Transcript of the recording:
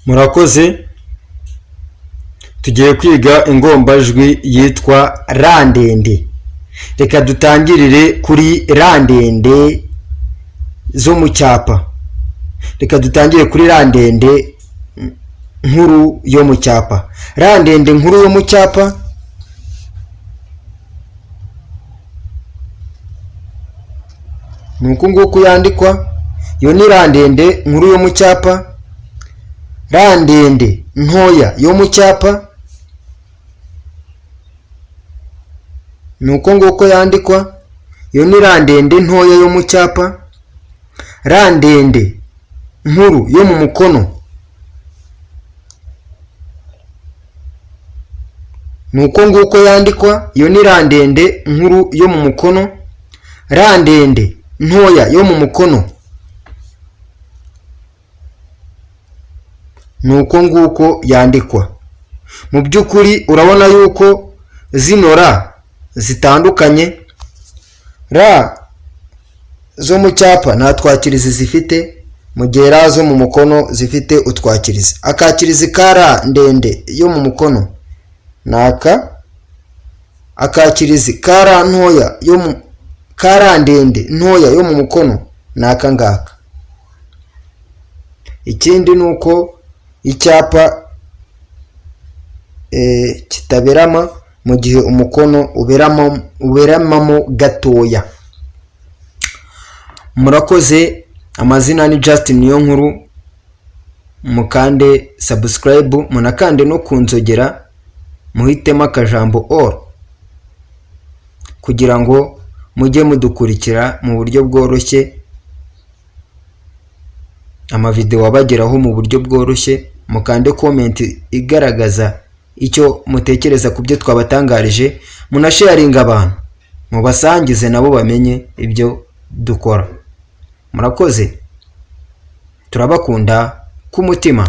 Murakoze, tugiye kwiga ingombajwi yitwa ra ndende. Reka dutangirire kuri ra ndende zo mu cyapa. Reka dutangire kuri ra ndende nkuru yo mu cyapa. Ra ndende nkuru yo mu cyapa nuko nguko yandikwa. Yo ni ra ndende nkuru yo mu cyapa. Ra ndende ntoya yo mu cyapa nuko nguko yandikwa. Yo ni ra ndende ntoya yo mu cyapa. Ra ndende nkuru yo mu mukono nuko nguko yandikwa. Yo ni ra ndende nkuru yo mu mukono. Ra ndende ntoya yo mu mukono nuko nguko yandikwa. Mu by'ukuri urabona yuko zino ra zitandukanye. Ra zo mu cyapa nta twakirizi zifite, mu gihe ra zo mu mukono zifite utwakirizi. Akakirizi ka ra ndende yo mu mukono ni aka. Akakirizi ka ra ntoya yo mu ka ra ndende ntoya yo mu mukono ni aka ngaka. Ikindi ni uko icyapa kitaberama mu gihe umukono uberamamo gatoya. Murakoze, amazina ni Justin Niyonkuru. Mukande subscribe, munakande no kunzogera, muhitemo akajambo all kugira ngo mujye mudukurikira mu buryo bworoshye, amavideo abageraho mu buryo bworoshye. Mukande comment igaragaza icyo mutekereza ku byo twabatangarije, munasharinga abantu, mubasangize nabo bamenye ibyo dukora. Murakoze, turabakunda ku mutima.